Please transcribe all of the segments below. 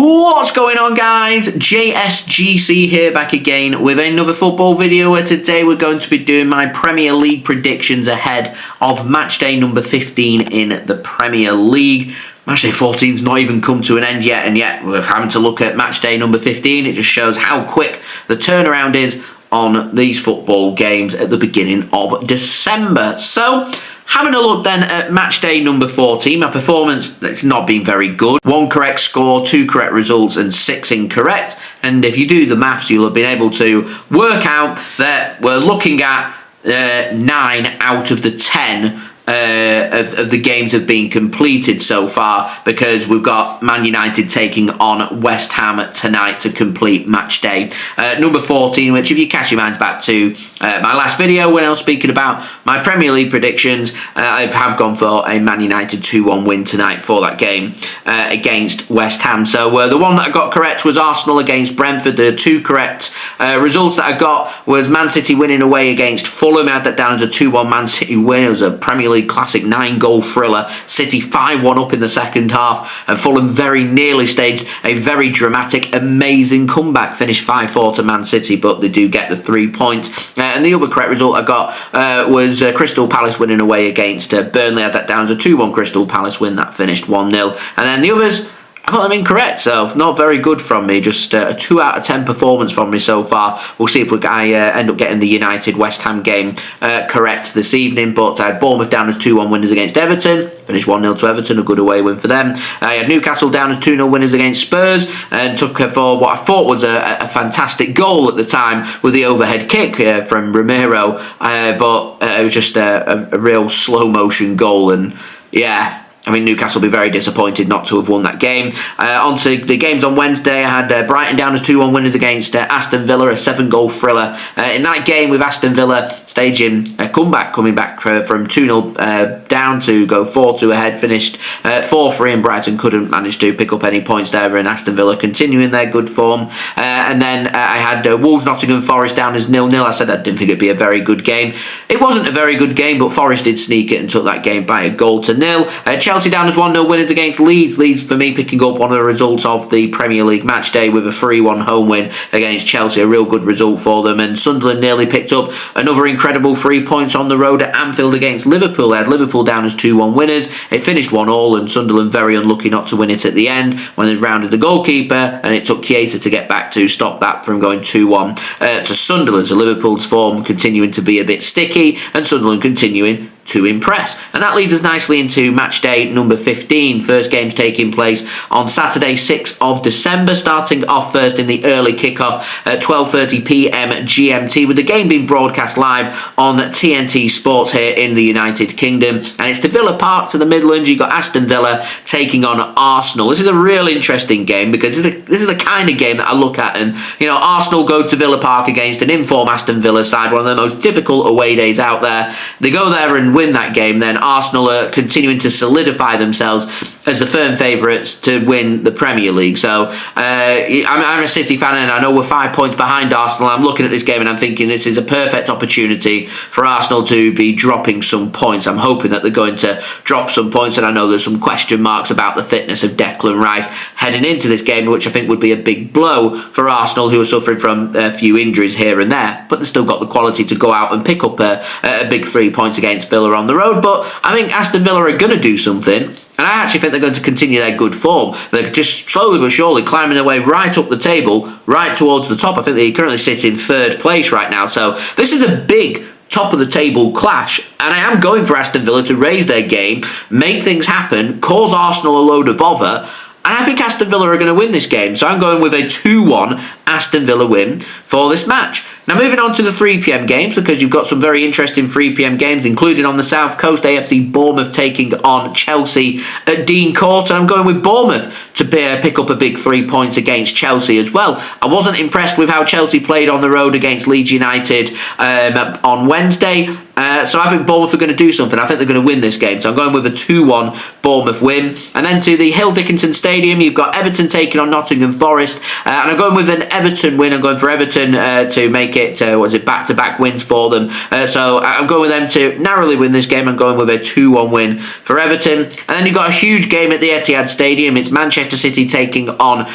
What's going on, guys? JSGC here, back again with another football video, where today we're going to be doing my Premier League predictions ahead of match day number 15 in the Premier League. Match day 14's not even come to an end yet, and yet we're having to look at match day number 15. It just shows how quick the turnaround is on these football games at the beginning of December. So, having a look then at match day number 14, my performance, it's not been very good. 1 correct score, 2 correct results and 6 incorrect. And if you do the maths, you'll have been able to work out that we're looking at 9 out of the 10 of the games have been completed so far, because we've got Man United taking on West Ham tonight to complete match day number 14, which, if you cast your minds back to my last video when I was speaking about my Premier League predictions, I have gone for a Man United 2-1 win tonight for that game against West Ham. So the one that I got correct was Arsenal against Brentford. The 2 correct results that I got was Man City winning away against Fulham. I had that down as a 2-1 Man City win. It was a Premier League classic 9-goal thriller. City 5-1 up in the second half, and Fulham very nearly staged a very dramatic, amazing comeback. Finished 5-4 to Man City, but they do get the 3 points. And the other correct result I got was Crystal Palace winning away against Burnley. I had that down as a 2-1 Crystal Palace win. That finished 1-0. And then the others, I got them incorrect, so not very good from me. Just a 2 out of 10 performance from me so far. We'll see if I end up getting the United West Ham game correct this evening. But I had Bournemouth down as 2-1 winners against Everton. Finished 1-0 to Everton, a good away win for them. I had Newcastle down as 2-0 winners against Spurs, and took for what I thought was a fantastic goal at the time with the overhead kick from Romero. But it was just a real slow motion goal, and yeah, I mean, Newcastle will be very disappointed not to have won that game. On to the games on Wednesday. I had Brighton down as 2-1 winners against Aston Villa, a 7-goal thriller. In that game, with Aston Villa staging a comeback, coming back from 2-0 down to go 4-2 ahead, finished 4-3, and Brighton couldn't manage to pick up any points there, and Aston Villa continuing their good form. And then I had Wolves Nottingham Forest down as 0-0. I said I didn't think it'd be a very good game. It wasn't a very good game, but Forest did sneak it and took that game by a goal to 0. Chelsea down as 1-0 winners against Leeds. Leeds, for me, picking up one of the results of the Premier League match day with a 3-1 home win against Chelsea. A real good result for them. And Sunderland nearly picked up another incredible 3 points on the road at Anfield against Liverpool. They had Liverpool down as 2-1 winners. It finished 1-1, and Sunderland very unlucky not to win it at the end when they rounded the goalkeeper, and it took Chiesa to get back to stop that from going 2-1 to Sunderland. So Liverpool's form continuing to be a bit sticky, and Sunderland continuing to impress. And that leads us nicely into match day number 15. First game's taking place on Saturday 6th of December, starting off first in the early kickoff at 12:30 p.m. GMT, with the game being broadcast live on TNT Sports here in the United Kingdom. And it's to Villa Park to the Midlands. You've got Aston Villa taking on Arsenal. This is a real interesting game, because this is the kind of game that I look at, and Arsenal go to Villa Park against an informed Aston Villa side, one of the most difficult away days out there. They go there and win that game. Then Arsenal are continuing to solidify themselves as the firm favourites to win the Premier League. So I'm a City fan, and I know we're 5 points behind Arsenal. I'm looking at this game and I'm thinking this is a perfect opportunity for Arsenal to be dropping some points. I'm hoping that they're going to drop some points, and I know there's some question marks about the fitness of Declan Rice heading into this game, which I think would be a big blow for Arsenal, who are suffering from a few injuries here and there, but they've still got the quality to go out and pick up a big 3 points against Villa on the road. But I think Aston Villa are going to do something, and I actually think they're going to continue their good form. They're just slowly but surely climbing their way right up the table, right towards the top. I think they currently sit in 3rd place right now. So this is a big top of the table clash, and I am going for Aston Villa to raise their game, make things happen, cause Arsenal a load of bother. And I think Aston Villa are going to win this game. So I'm going with a 2-1 Aston Villa win for this match. Now, moving on to the 3 p.m. games, because you've got some very interesting 3 p.m. games, including on the South Coast, AFC Bournemouth taking on Chelsea at Dean Court. And I'm going with Bournemouth to pick up a big 3 points against Chelsea as well. I wasn't impressed with how Chelsea played on the road against Leeds United on Wednesday. So I think Bournemouth are going to do something. I think they're going to win this game. So I'm going with a 2-1 Bournemouth win. And then to the Hill Dickinson Stadium, you've got Everton taking on Nottingham Forest. And I'm going with an Everton win. I'm going for Everton to make it, back-to-back wins for them. So I'm going with them to narrowly win this game. I'm going with a 2-1 win for Everton. And then you've got a huge game at the Etihad Stadium. It's Manchester City taking on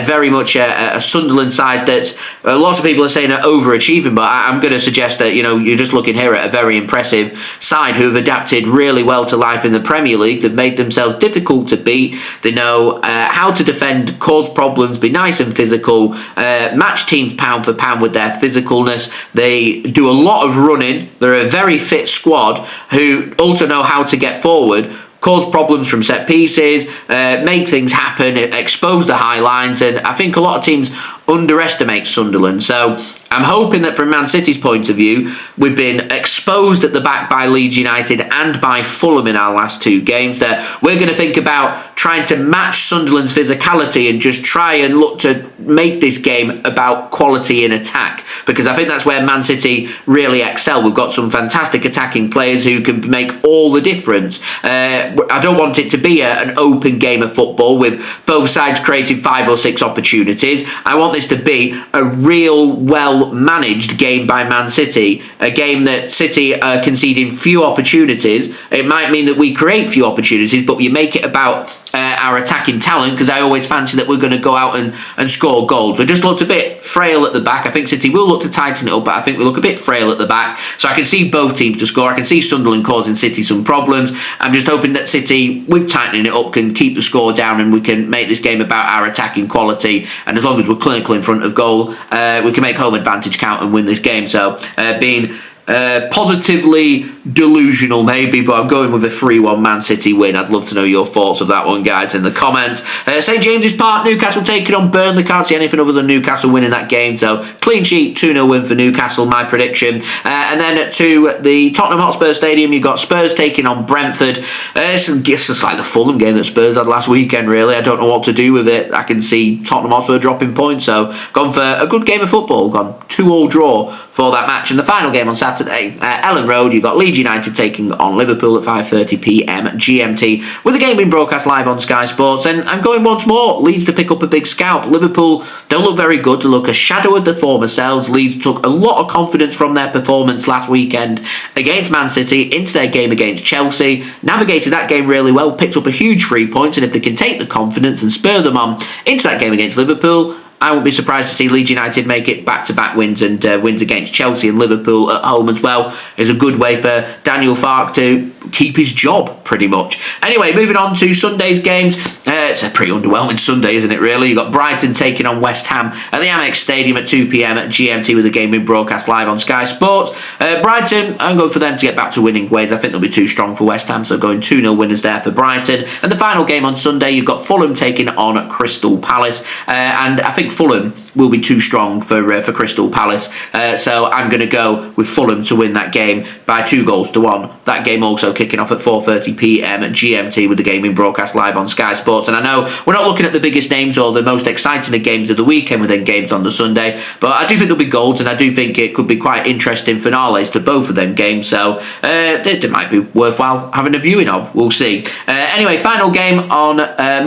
very much a Sunderland side that's lots of people are saying are overachieving, but I'm going to suggest that you're just looking here at a very impressive side who have adapted really well to life in the Premier League. They've made themselves difficult to beat. They know how to defend, cause problems, be nice and physical, match teams pound for pound with their physicalness. They do a lot of running. They're a very fit squad who also know how to get forward, cause problems from set pieces, make things happen, expose the high lines, and I think a lot of teams underestimate Sunderland. So I'm hoping that from Man City's point of view, we've been exposed at the back by Leeds United and by Fulham in our last 2 games, that we're going to think about trying to match Sunderland's physicality and just try and look to make this game about quality in attack, because I think that's where Man City really excel. We've got some fantastic attacking players who can make all the difference. I don't want it to be an open game of football with both sides creating 5 or 6 opportunities. I want this to be a real, well-managed game by Man City, a game that City are conceding few opportunities. It might mean that we create few opportunities, but you make it about our attacking talent, because I always fancy that we're going to go out and score goals. We just looked a bit frail at the back. I think City will look to tighten it up, but I think we look a bit frail at the back. So I can see both teams to score. I can see Sunderland causing City some problems. I'm just hoping that City, with tightening it up, can keep the score down and we can make this game about our attacking quality. And as long as we're clinical in front of goal, we can make home advantage count and win this game. So being positively delusional maybe, but I'm going with a 3-1 Man City win. I'd love to know your thoughts of that one, guys, in the comments. St James's Park, Newcastle taking on Burnley. Can't see anything other than Newcastle winning that game, so clean sheet, 2-0 win for Newcastle, my prediction. And then to the Tottenham Hotspur Stadium, you've got Spurs taking on Brentford. It's just like the Fulham game that Spurs had last weekend, really. I don't know what to do with it. I can see Tottenham Hotspur dropping points, so gone for a good game of football, gone 2-2 draw for that match. And the final game on Saturday, Ellen Road, you've got Leeds United taking on Liverpool at 5:30pm GMT, with the game being broadcast live on Sky Sports. And I'm going once more, Leeds to pick up a big scalp. Liverpool don't look very good. They look a shadow of their former selves. Leeds took a lot of confidence from their performance last weekend against Man City into their game against Chelsea, navigated that game really well, picked up a huge 3 points, and if they can take the confidence and spur them on into that game against Liverpool, I wouldn't be surprised to see Leeds United make it back-to-back wins, and wins against Chelsea and Liverpool at home as well is a good way for Daniel Farke to keep his job, pretty much. Anyway, moving on to Sunday's games. It's a pretty underwhelming Sunday, isn't it, really? You've got Brighton taking on West Ham at the Amex Stadium at 2pm at GMT, with the game being broadcast live on Sky Sports. Brighton, I'm going for them to get back to winning ways. I think they'll be too strong for West Ham, so going 2-0 winners there for Brighton. And the final game on Sunday, you've got Fulham taking on Crystal Palace. And I think Fulham will be too strong for Crystal Palace. So I'm going to go with Fulham to win that game by 2-1. That game also kicking off at 4:30pm at GMT, with the game being broadcast live on Sky Sports. And I know we're not looking at the biggest names or the most exciting games of the weekend within games on the Sunday, but I do think there'll be goals, and I do think it could be quite interesting finales to both of them games. So they might be worthwhile having a viewing of. We'll see. Anyway, final game on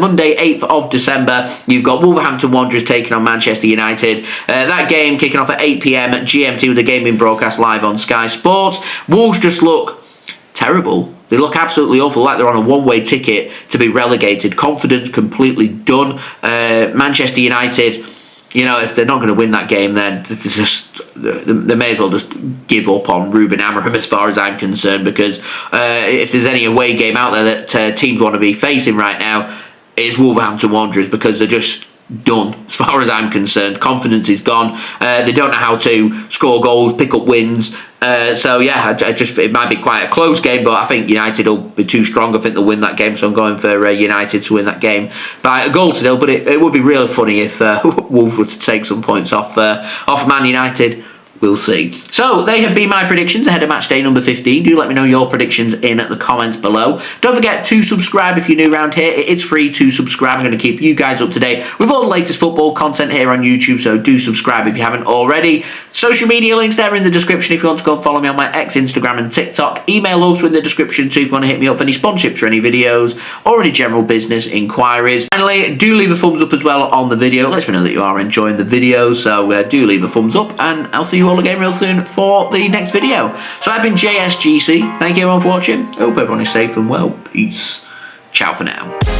Monday, 8th of December. You've got Wolverhampton Wanderers taking on Manchester United. That game kicking off at 8pm at GMT, with the game being broadcast live on Sky Sports. Wolves just look terrible. They look absolutely awful, like they're on a one-way ticket to be relegated. Confidence completely done. Manchester United, if they're not going to win that game, then they may as well just give up on Ruben Amorim, as far as I'm concerned, because if there's any away game out there that teams want to be facing right now, it's Wolverhampton Wanderers, because they're just done, as far as I'm concerned. Confidence is gone. They don't know how to score goals, pick up wins. So yeah, it might be quite a close game, but I think United will be too strong. I think they'll win that game, so I'm going for United to win that game by 1-0. But it would be really funny if Wolves were to take some points off Man United. we'll see. So, they have been my predictions ahead of match day number 15. Do let me know your predictions in the comments below. Don't forget to subscribe if you're new around here. It is free to subscribe. I'm going to keep you guys up to date with all the latest football content here on YouTube, so do subscribe if you haven't already. Social media links there in the description if you want to go and follow me on my X, Instagram and TikTok. Email also in the description too if you want to hit me up for any sponsorships or any videos or any general business inquiries. Finally, do leave a thumbs up as well on the video. Let me know that you are enjoying the video, so do leave a thumbs up, and I'll see you all again real soon for the next video. So I've been JSGC. Thank you everyone for watching. Hope everyone is safe and well. Peace. Ciao for now.